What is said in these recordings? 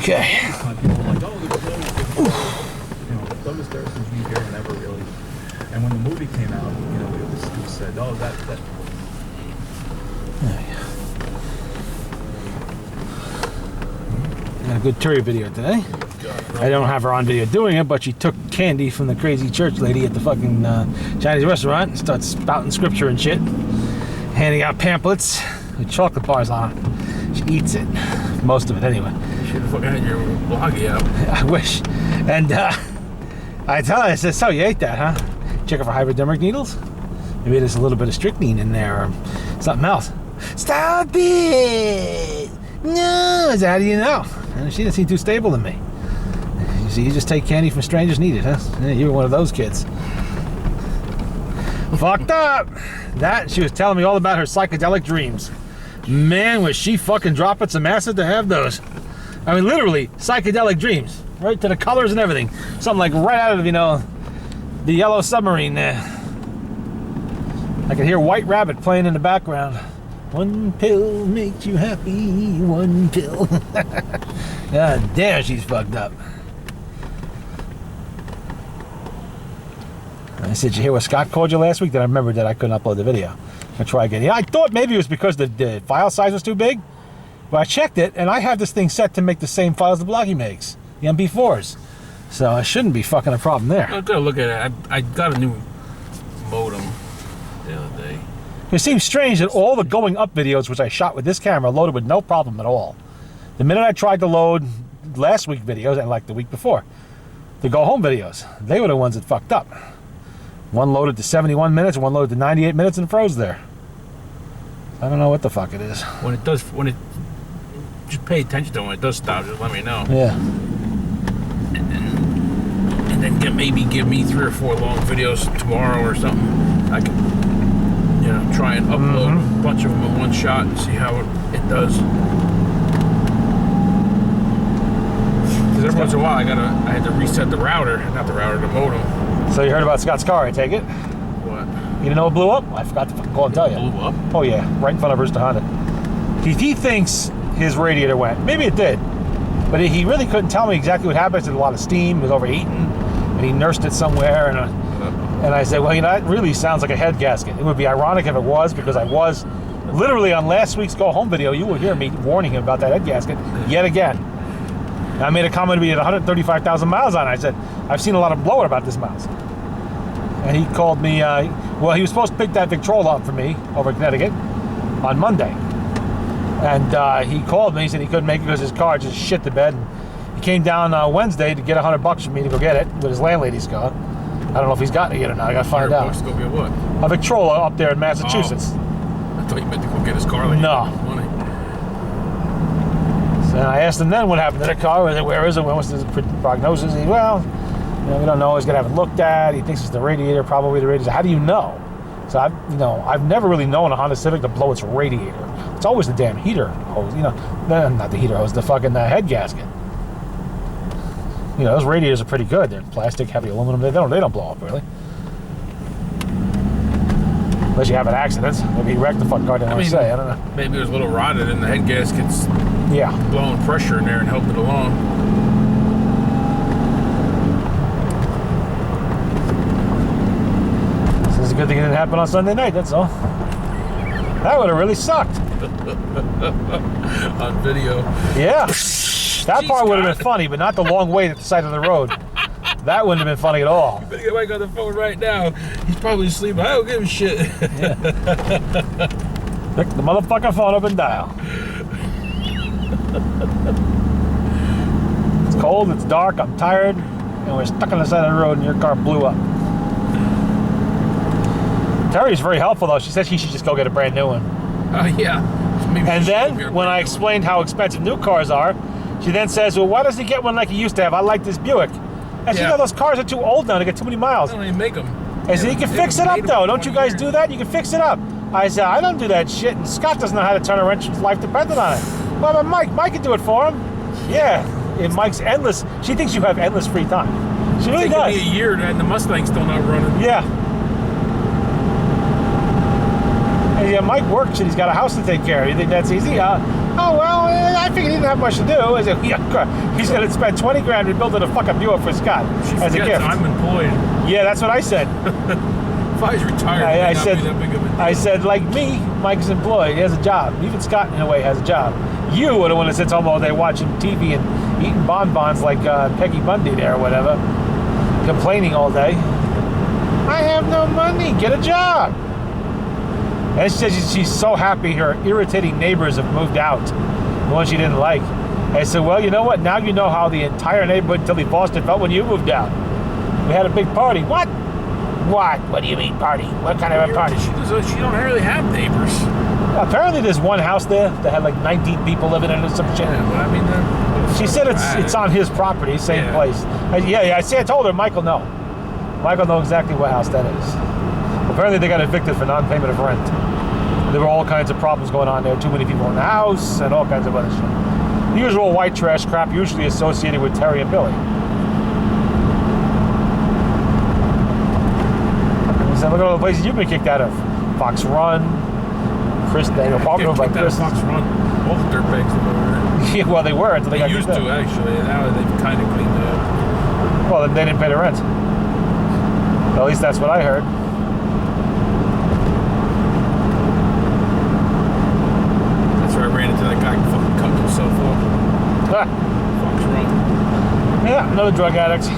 Okay. People were like, oh, Douglas Thurston's New Beer never really. And when the movie came out, it was said, oh, that. Got a good Terry video today. I don't have her on video doing it, but she took candy from the crazy church lady at the fucking Chinese restaurant and starts spouting scripture and shit, handing out pamphlets with chocolate bars on it. She eats it, most of it anyway. You should have fucking had your bloggy out. I wish. And I tell her, I said, so you ate that, huh? Check for hypodermic needles? Maybe there's a little bit of strychnine in there or something else. Stop it! No! I said, how do you know? And she didn't seem too stable to me. You see, you just take candy from strangers need it, huh? Yeah, you were one of those kids. Fucked up! That, she was telling me all about her psychedelic dreams. Man, was she fucking dropping some acid to have those. I mean, literally, psychedelic dreams. Right to the colors and everything. Something like right out of, the Yellow Submarine there. I could hear White Rabbit playing in the background. One pill makes you happy, one pill. God damn, she's fucked up. I said, did you hear what Scott called you last week? Then I remembered that I couldn't upload the video. I'll try again. Yeah, I thought maybe it was because the file size was too big. But I checked it, and I have this thing set to make the same files the Bloggy makes. The MP4s. So it shouldn't be fucking a problem there. I've got to look at it. I got a new modem the other day. It seems strange that all the going up videos, which I shot with this camera, loaded with no problem at all. The minute I tried to load last week videos, and like the week before, the go home videos, they were the ones that fucked up. One loaded to 71 minutes, and one loaded to 98 minutes and froze there. I don't know what the fuck it is. Just pay attention to it when it does stop. Just let me know. Yeah. And then maybe give me 3 or 4 long videos tomorrow or something. I can, try and upload a bunch of them in one shot and see how it does. Because every once in a while I had to reset the router, not the router, the modem. So you heard about Scott's car, I take it? What? You didn't know it blew up? I forgot to fucking call and tell you. Blew up? Oh yeah, right in front of Brewster Honda. He thinks his radiator went. Maybe it did. But he really couldn't tell me exactly what happened. There's a lot of steam. It was overheating. And he nursed it somewhere. And I said, well, that really sounds like a head gasket. It would be ironic if it was, because I was literally on last week's Go Home video, you will hear me warning him about that head gasket yet again. And I made a comment to me at 135,000 miles on it. I said, I've seen a lot of blower about this miles. And he called me, he was supposed to pick that Victrola up for me over in Connecticut on Monday. And he called me, he said he couldn't make it because his car just shit the bed. And he came down Wednesday to get $100 from me to go get it with his landlady's car. I don't know if he's gotten it yet or not. I gotta find out. $100 to go get what? A Victrola up there in Massachusetts. Oh, I thought you meant to go get his car. Like no. Money. So I asked him then what happened to the car. Where is it? When was the prognosis? He, we don't know. He's gonna have it looked at. He thinks it's the radiator, probably the radiator. How do you know? So I've never really known a Honda Civic to blow its radiator. It's always the damn heater hose. Not the heater hose, the fucking head gasket. Those radiators are pretty good. They're plastic, heavy aluminum. They don't blow up really. Unless you have an accident. Maybe he wrecked the fucking car. I don't know. Maybe it was a little rotted in the head gaskets. Yeah. Blowing pressure in there and helping it along. This is a good thing it didn't happen on Sunday night, that's all. That would have really sucked. On video. Yeah. That part would have been funny, but not the long wait at the side of the road. That wouldn't have been funny at all. You better get Mike on the phone right now. He's probably asleep. I don't give a shit. Yeah. Pick the motherfucking phone up and dial. It's cold, it's dark, I'm tired, and we're stuck on the side of the road and your car blew up. Terry's very helpful though. She said she should just go get a brand new one. Oh, yeah. Maybe and then, when I explained how expensive new cars are, she then says, well, why doesn't he get one like he used to have? I like this Buick. And she those cars are too old now. They get too many miles. They don't even make them. I said, you can fix it up, though. Don't you guys do that? You can fix it up. I said, I don't do that shit. And Scott doesn't know how to turn a wrench. His life depended on it. Well, but Mike can do it for him. Yeah. And Mike's endless. She thinks you have endless free time. She really does. It's taken me a year and the Mustang's still not running. Yeah. And yeah, Mike works and he's got a house to take care of. You think that's easy? Oh, well, I figured he didn't have much to do. I said, yeah, he's going to spend 20 grand rebuilding a fucking Buick for Scott She as a forgets gift. I'm employed. Yeah, that's what I said. If I was retired, I it may not said, be that big of a deal. I said, like me, Mike's employed. He has a job. Even Scott, in a way, has a job. You are the one that sits home all day watching TV and eating bonbons like Peggy Bundy there or whatever, complaining all day. I have no money. Get a job. And she says she's so happy her irritating neighbors have moved out, the ones she didn't like. I said, well, you know what? Now you know how the entire neighborhood in Tilly Foster felt when you moved out. We had a big party. What? What? What do you mean party? What kind of a party? She don't really have neighbors. Apparently there's one house there that had like 19 people living in it or some shit. Yeah, but I mean, She said it's on his property, same Yeah. place. I told her Michael know. Michael know exactly what house that is. Apparently they got evicted for non-payment of rent. There were all kinds of problems going on there. Too many people in the house and all kinds of other shit. Usual white trash crap usually associated with Terry and Billy. He said, look at all the places you've been kicked out of. Fox Run, Chris, they were talking about Chris. Fox Run. All the dirtbags live over there. Yeah, well, they were until they got used kicked to, out. actually. Now they've kind of cleaned it up. Well, then they didn't pay the rent. At least that's what I heard. That's where I ran into that guy fucking cutting himself off. Fox Run. Yeah, another drug addict.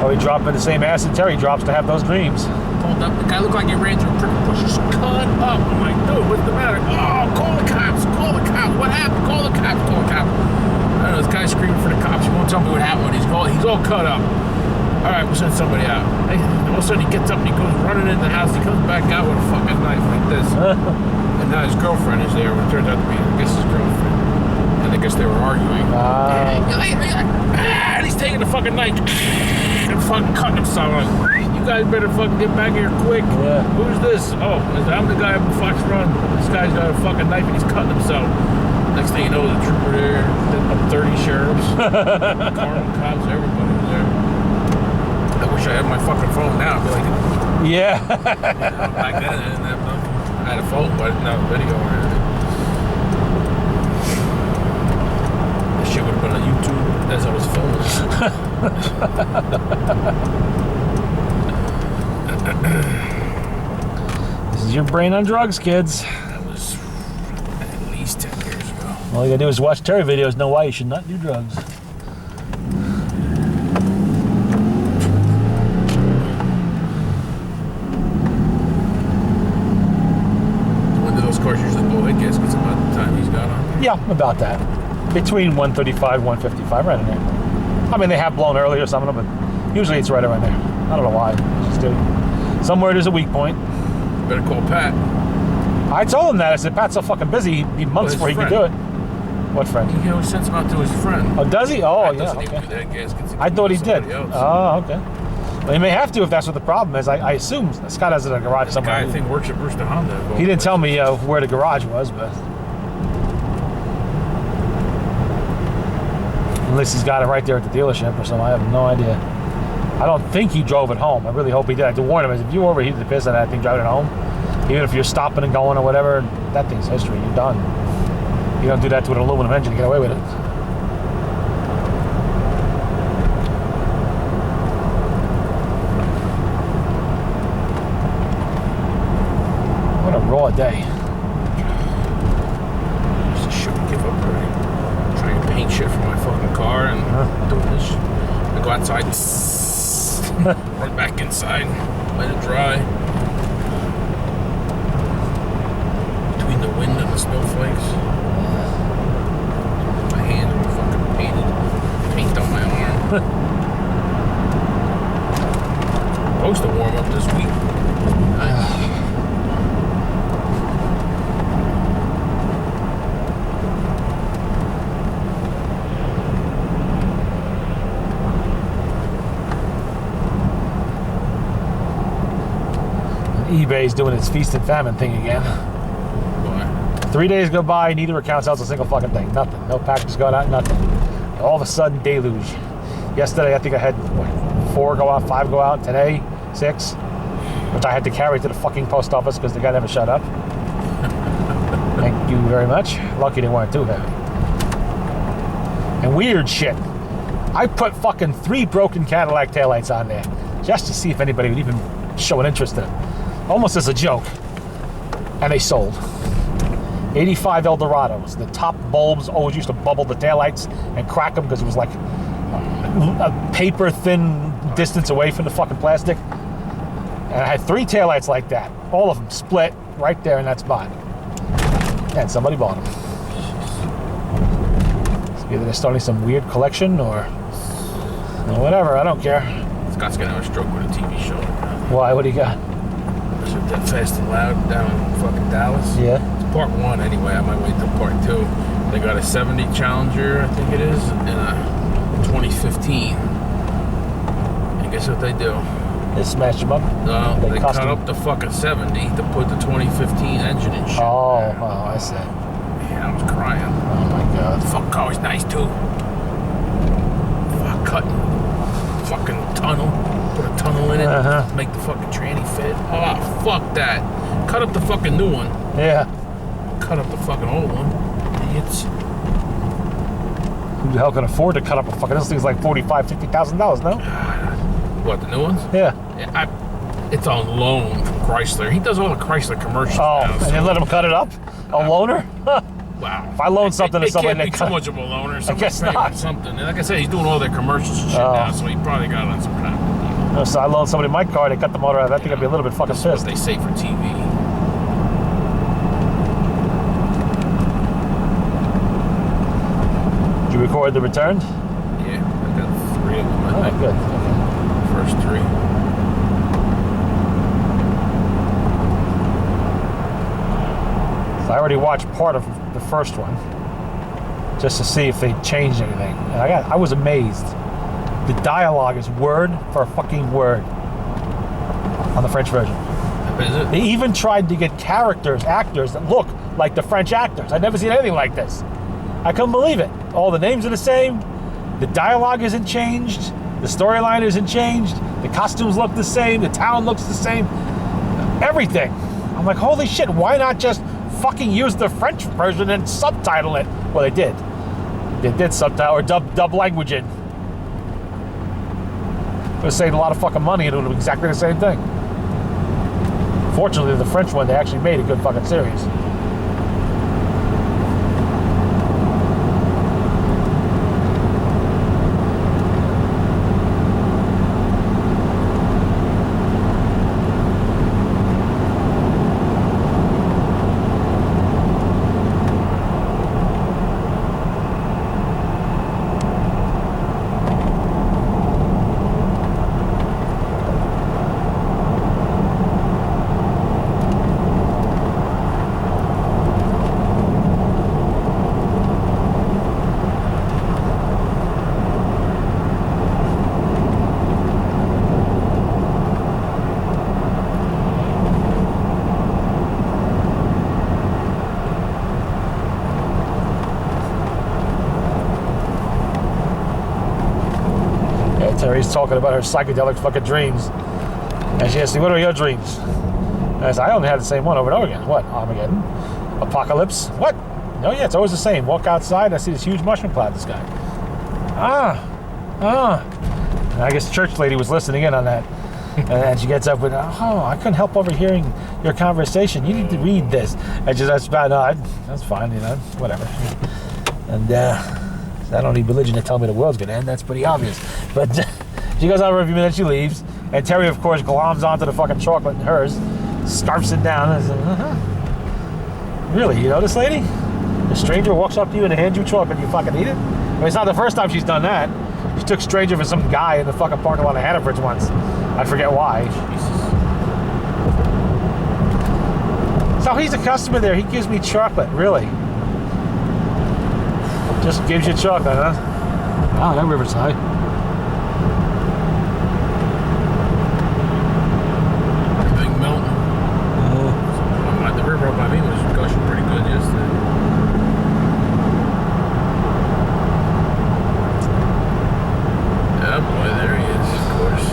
Oh, he dropped in the same acid Terry drops to have those dreams. Pulled up. The guy looked like he ran through a prickle bush. Just cut up. I'm like, dude, what's the matter? Oh, call the cops. Call the cops. What happened? Call the cops. Call the cops. I don't know. This guy's screaming for the cops. He won't tell me what happened. He's all cut up. All right, we'll send somebody out. Hey, all of a sudden he gets up and he goes running in the house. He comes back out with a fucking knife like this. And now his girlfriend is there. It turns out to be, I guess, his girlfriend. And I guess they were arguing. And he's taking the fucking knife and fucking cutting himself. I'm like, you guys better fucking get back here quick. Yeah. Who's this? Oh, I'm the guy up in Fox Run. This guy's got a fucking knife and he's cutting himself. Next thing you know, the trooper there, 30 sheriffs, carnal cops, everybody was there. I wish I had my fucking phone now. I'd be like, Yeah. back then I didn't have nothing. I had a phone, but I didn't have a video or anything. That shit would have been on YouTube as I was filming. This is your brain on drugs, kids. That was at least 10 years ago. All you gotta do is watch Terry videos, know why you should not do drugs. When do those cars usually blow head gaskets about the time he's got on? Yeah, about that. Between 135, 155, right in there. I mean, they have blown earlier, some of them, but usually it's right around there. I don't know why. Just do. Somewhere there's a weak point. Better call Pat. I told him that. I said, Pat's so fucking busy, he'd be months Well, his before he could do it. What friend? He always sends them out to his friend. Oh, does he? Oh, Pat yeah, doesn't even okay. do the head gaskets. I thought he did. Somebody else. Oh, okay. Well, he may have to if that's what the problem is. I assume Scott has it in a garage The somewhere. guy I think works at Brewster Honda. He didn't tell me where the garage was, but unless he's got it right there at the dealership or something, I have no idea. I don't think he drove it home. I really hope he did. I had to warn him. If you overheated the piss on that thing driving it home, even if you're stopping and going or whatever, that thing's history. You're done. You don't do that to an aluminum engine, you get away with it. What a raw day. Just should give up already. Trying to paint shit for my fucking car and doing this shit. I go outside, run back inside, let it dry. Between the wind and the snowflakes. My hands are fucking paint on my arm. Supposed to warm up this week. eBay's doing its feast and famine thing again. Boy. 3 days go by, neither account sells a single fucking thing. Nothing. No packages going out, nothing. All of a sudden, deluge. Yesterday, I think I had, 4 go out, 5 go out. Today, 6. Which I had to carry to the fucking post office because the guy never shut up. Thank you very much. Lucky they weren't too heavy. And weird shit. I put fucking 3 broken Cadillac taillights on there just to see if anybody would even show an interest in it. Almost as a joke. And they sold. 85 Eldorados. The top bulbs always used to bubble the taillights and crack them because it was like a paper thin distance away from the fucking plastic. And I had 3 taillights like that. All of them split right there in that spot. And somebody bought them. So either they're starting some weird collection or whatever. I don't care. Scott's gonna have a stroke with a TV show. Why? What do you got? Is it that Fast and Loud down in fucking Dallas? Yeah. It's part 1 anyway. I might wait till part 2. They got a 70 Challenger, I think it is, and a 2015. And guess what they do? They smash them up? No, they cut custom. up the fucking 70 to put the 2015 engine and shit. Oh, I see. Yeah, I was crying. Oh my god. The fuck car was nice too. Fuck cutting. Fucking tunnel. Put a tunnel in it. Uh-huh. Make the fucking tranny fit. Oh, fuck that. Cut up the fucking new one. Yeah. Cut up the fucking old one. Idiots. Who the hell can afford to cut up a fucking... This thing's like $45,000, $50,000, no? What, the new ones? Yeah. Yeah, it's on loan from Chrysler. He does all the Chrysler commercials Oh, now. and you let him cut it up? A loaner? Wow. If I loan something to somebody, it they can't be cut- too much of a loaner. I guess Somebody's paying not. him something. And like I said, he's doing all their commercials and shit Oh. now, so he probably got on some kind of deal. So I loaned somebody my car, they cut the motor out. I think I'd be a little bit fucking That's what pissed. they say for TV. Did you record the return? Yeah, I got 3 of them. I Oh, think. good. Okay. First 3. So I already watched part of the first one just to see if they changed anything. And I was amazed. The dialogue is word for fucking word on the French version. Is it? They even tried to get actors that look like the French actors. I'd never seen anything like this. I couldn't believe it. All the names are the same. The dialogue isn't changed. The storyline isn't changed. The costumes look the same. The town looks the same. Everything. I'm like, holy shit, why not just fucking use the French version and subtitle it? Well, they did. They did subtitle or dub language it. It would have saved a lot of fucking money and it would have been exactly the same thing. Fortunately, the French one, they actually made a good fucking series. Terry's talking about her psychedelic fucking dreams. And she asked me, what are your dreams? And I said, I only had the same one over and over again. What? Armageddon? Apocalypse? What? No, yeah, it's always the same. Walk outside and I see this huge mushroom cloud in the sky. And I guess the church lady was listening in on that. And she gets up with, I couldn't help overhearing your conversation. You need to read this. And she says, no, that's fine, whatever. And I don't need religion to tell me the world's going to end. That's pretty obvious. But she goes on for a few minutes, she leaves. And Terry, of course, gloms onto the fucking chocolate in hers, scarfs it down. And says, really, you know this lady? A stranger walks up to you and hands you chocolate, you fucking eat it? I mean, it's not the first time she's done that. She took stranger for some guy in the fucking parking lot of Hannaford's once. I forget why. So he's a customer there. He gives me chocolate, really. Just gives you chocolate, huh? Wow, that river's high. Everything melting. The river up by me was gushing pretty good yesterday. Yeah, boy, there he is, of course.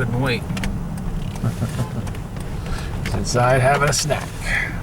couldn't wait. He's inside having a snack.